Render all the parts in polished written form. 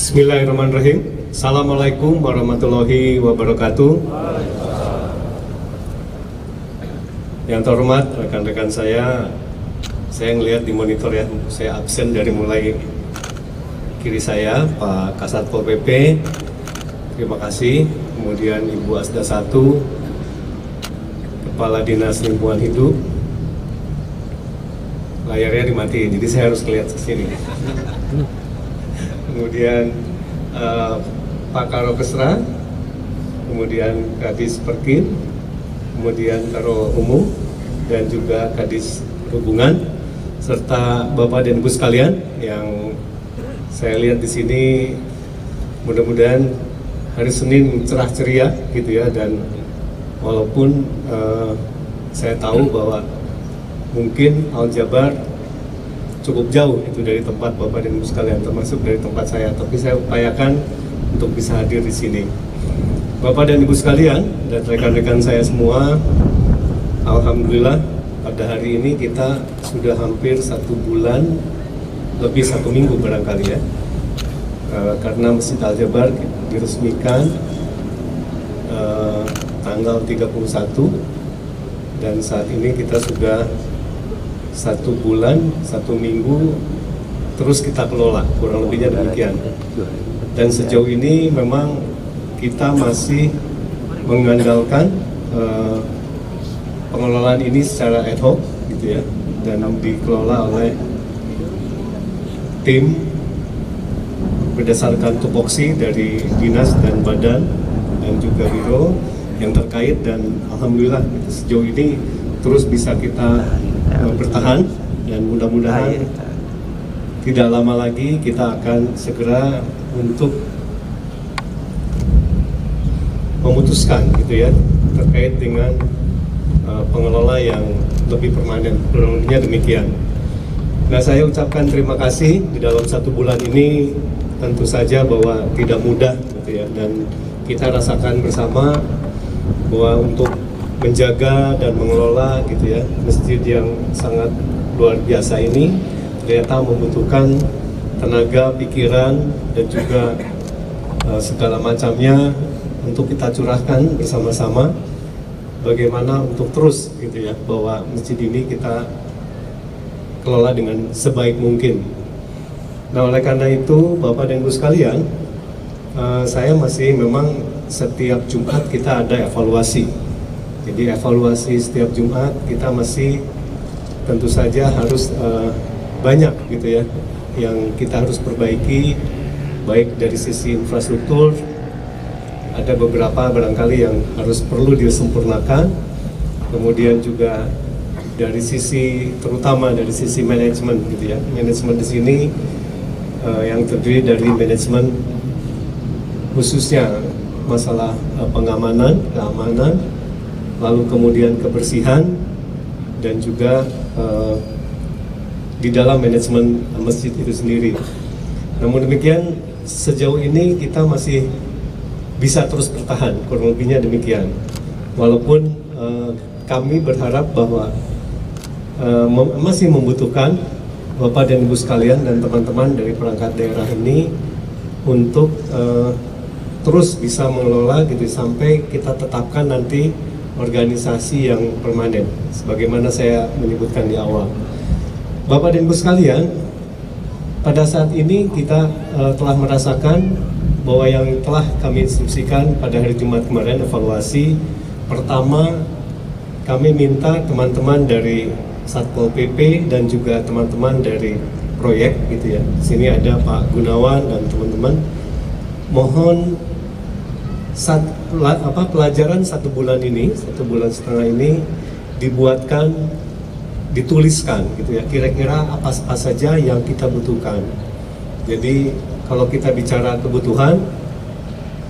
Bismillahirrahmanirrahim. Assalamualaikum warahmatullahi wabarakatuh. Yang terhormat rekan-rekan saya ngelihat di monitor ya, saya absen dari mulai kiri saya, Pak Kasatpol PP, terima kasih. Kemudian Ibu Asda 1, Kepala Dinas Lingkungan Hidup. Layarnya dimatiin, jadi saya harus lihat ke sini. Kemudian Pak Karo Kesra, kemudian Kadis Perkin, kemudian Karo Umum, dan juga Kadis Perhubungan, serta Bapak dan Ibu sekalian yang saya lihat di sini. Mudah-mudahan hari Senin cerah ceria gitu ya, dan walaupun saya tahu bahwa mungkin Al-Jabar cukup jauh itu dari tempat Bapak dan Ibu sekalian, termasuk dari tempat saya, tapi saya upayakan untuk bisa hadir di sini. Bapak dan Ibu sekalian dan rekan-rekan saya semua, alhamdulillah pada hari ini kita sudah hampir 1 bulan, lebih 1 minggu barangkali ya, karena Masjid Al-Jabar diresmikan tanggal 31, dan saat ini kita sudah 1 bulan, 1 minggu terus kita kelola, kurang lebihnya demikian. Dan sejauh ini memang kita masih mengandalkan pengelolaan ini secara ad hoc gitu ya, dan dikelola oleh tim berdasarkan tupoksi dari dinas dan badan dan juga biro yang terkait, dan alhamdulillah sejauh ini terus bisa kita bertahan, dan mudah-mudahan tidak lama lagi kita akan segera untuk memutuskan gitu ya terkait dengan pengelola yang lebih permanen, kurang lebihnya demikian. Nah, saya ucapkan terima kasih di dalam 1 bulan ini, tentu saja bahwa tidak mudah gitu ya, dan kita rasakan bersama bahwa untuk menjaga dan mengelola gitu ya masjid yang sangat luar biasa ini ternyata membutuhkan tenaga, pikiran, dan juga segala macamnya untuk kita curahkan bersama-sama bagaimana untuk terus gitu ya bahwa masjid ini kita kelola dengan sebaik mungkin. Nah, oleh karena itu Bapak dan Ibu sekalian, saya masih memang setiap Jumat kita ada evaluasi. Jadi evaluasi setiap Jumat kita masih tentu saja harus banyak gitu ya yang kita harus perbaiki, baik dari sisi infrastruktur, ada beberapa barangkali yang harus perlu disempurnakan, kemudian juga dari sisi, terutama dari sisi manajemen gitu ya. Manajemen di sini yang terdiri dari manajemen khususnya masalah pengamanan, keamanan, lalu kemudian kebersihan, dan juga di dalam manajemen masjid itu sendiri. Namun demikian, sejauh ini kita masih bisa terus bertahan, kurang lebihnya demikian. Walaupun kami berharap bahwa masih membutuhkan Bapak dan Ibu sekalian dan teman-teman dari perangkat daerah ini untuk terus bisa mengelola gitu sampai kita tetapkan nanti organisasi yang permanen, sebagaimana saya menyebutkan di awal. Bapak dan Ibu sekalian, pada saat ini kita telah merasakan bahwa yang telah kami instruksikan pada hari Jumat kemarin, evaluasi pertama, kami minta teman-teman dari Satpol PP dan juga teman-teman dari proyek gitu ya. Di sini ada Pak Gunawan dan teman-teman, mohon pelajaran 1 bulan ini, 1,5 bulan ini dibuatkan, dituliskan gitu ya, kira-kira apa saja yang kita butuhkan. Jadi kalau kita bicara kebutuhan,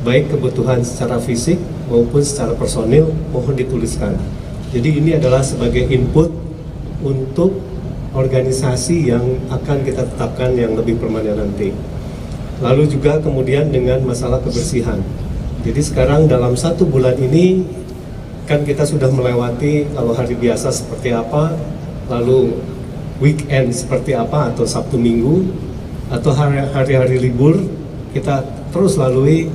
baik kebutuhan secara fisik maupun secara personil, mohon dituliskan. Jadi ini adalah sebagai input untuk organisasi yang akan kita tetapkan yang lebih permanen nanti. Lalu juga kemudian dengan masalah kebersihan. Jadi sekarang dalam 1 bulan ini kan kita sudah melewati kalau hari biasa seperti apa, lalu weekend seperti apa, atau Sabtu Minggu, atau hari-hari libur kita terus lalui.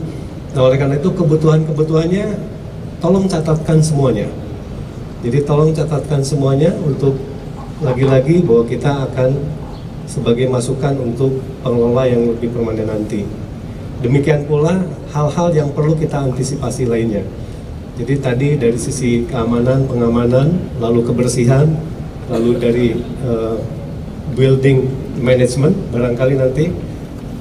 Nah, oleh karena itu kebutuhannya tolong catatkan semuanya. Jadi tolong catatkan semuanya untuk lagi-lagi bahwa kita akan sebagai masukan untuk pengelola yang lebih permanen nanti. Demikian pula hal-hal yang perlu kita antisipasi lainnya. Jadi tadi dari sisi keamanan, pengamanan, lalu kebersihan, lalu dari building management, barangkali nanti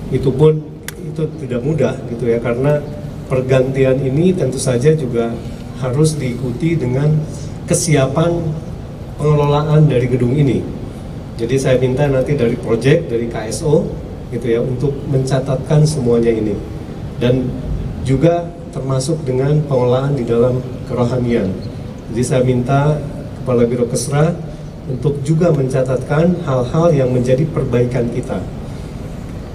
itu pun itu tidak mudah gitu ya, karena pergantian ini tentu saja juga harus diikuti dengan kesiapan pengelolaan dari gedung ini. Jadi saya minta nanti dari project, dari KSO gitu ya, untuk mencatatkan semuanya ini, dan juga termasuk dengan pengelolaan di dalam kerohanian. Jadi saya minta Kepala Biro Kesra untuk juga mencatatkan hal-hal yang menjadi perbaikan kita,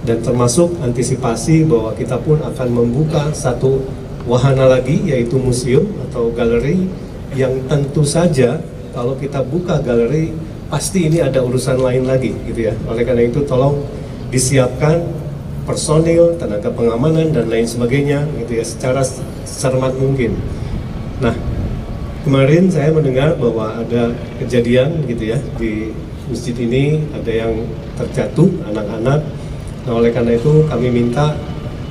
dan termasuk antisipasi bahwa kita pun akan membuka satu wahana lagi, yaitu museum atau galeri, yang tentu saja kalau kita buka galeri pasti ini ada urusan lain lagi gitu ya. Oleh karena itu tolong disiapkan personil, tenaga pengamanan dan lain sebagainya gitu ya, secara cermat mungkin. Nah, kemarin saya mendengar bahwa ada kejadian gitu ya di masjid ini, ada yang terjatuh anak-anak. Nah, oleh karena itu kami minta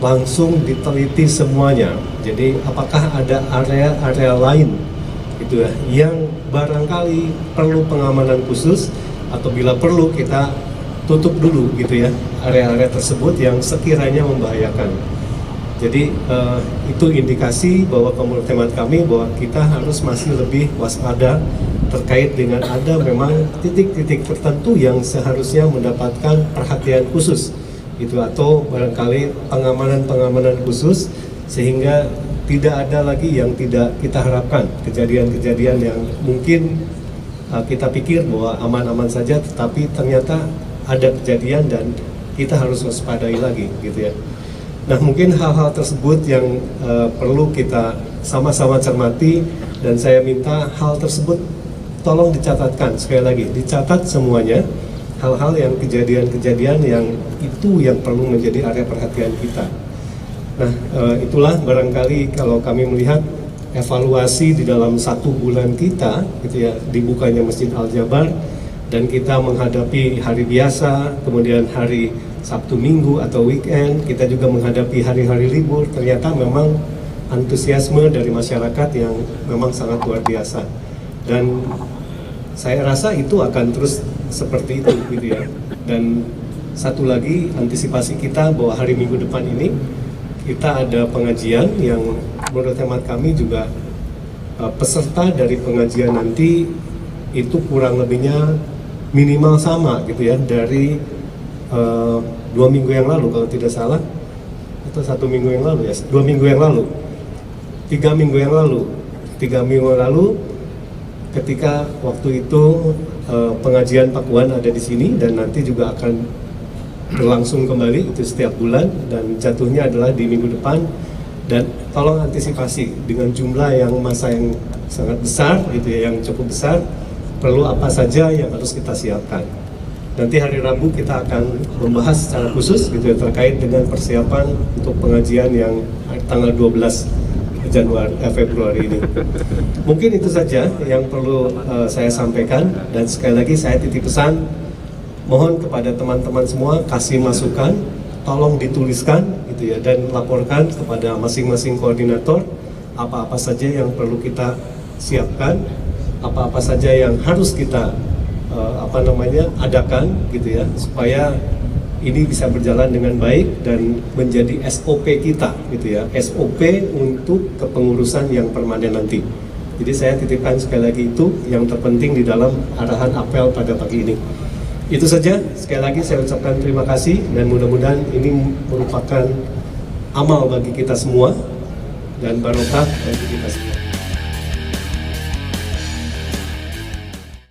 langsung diteliti semuanya. Jadi apakah ada area-area lain gitu ya yang barangkali perlu pengamanan khusus, atau bila perlu kita tutup dulu gitu ya area-area tersebut yang sekiranya membahayakan. Jadi itu indikasi bahwa menurut hemat kami bahwa kita harus masih lebih waspada terkait dengan ada memang titik-titik tertentu yang seharusnya mendapatkan perhatian khusus itu, atau barangkali pengamanan khusus, sehingga tidak ada lagi yang tidak kita harapkan, kejadian-kejadian yang mungkin kita pikir bahwa aman-aman saja, tetapi ternyata ada kejadian dan kita harus waspadai lagi gitu ya. Nah, mungkin hal-hal tersebut yang perlu kita sama-sama cermati, dan saya minta hal tersebut tolong dicatatkan, sekali lagi dicatat semuanya, hal-hal yang kejadian-kejadian yang itu yang perlu menjadi area perhatian kita. Nah, itulah barangkali kalau kami melihat evaluasi di dalam 1 bulan kita gitu ya, dibukanya Masjid Al-Jabar, dan kita menghadapi hari biasa, kemudian hari Sabtu Minggu atau weekend, kita juga menghadapi hari-hari libur. Ternyata memang antusiasme dari masyarakat yang memang sangat luar biasa, dan saya rasa itu akan terus seperti itu gitu ya. Dan satu lagi antisipasi kita bahwa hari Minggu depan ini kita ada pengajian yang menurut hemat kami juga peserta dari pengajian nanti itu kurang lebihnya minimal sama gitu ya dari 2 minggu yang lalu kalau tidak salah, atau 1 minggu yang lalu ya, 2 minggu yang lalu, 3 minggu yang lalu, 3 minggu yang lalu ketika waktu itu pengajian Pakuan ada di sini, dan nanti juga akan berlangsung kembali itu setiap bulan, dan jatuhnya adalah di minggu depan. Dan tolong antisipasi dengan jumlah yang masa yang sangat besar gitu ya, yang cukup besar, perlu apa saja yang harus kita siapkan. Nanti hari Rabu kita akan membahas secara khusus gitu ya, terkait dengan persiapan untuk pengajian yang tanggal 12 Februari ini. Mungkin itu saja yang perlu saya sampaikan, dan sekali lagi saya titip pesan, mohon kepada teman-teman semua kasih masukan, tolong dituliskan gitu ya, dan laporkan kepada masing-masing koordinator apa-apa saja yang perlu kita siapkan, apa-apa saja yang harus kita adakan gitu ya, supaya ini bisa berjalan dengan baik dan menjadi SOP kita gitu ya, SOP untuk kepengurusan yang permanen nanti. Jadi saya titipkan sekali lagi itu yang terpenting di dalam arahan apel pada pagi ini. Itu saja, sekali lagi saya ucapkan terima kasih, dan mudah-mudahan ini merupakan amal bagi kita semua dan barokah bagi kita semua.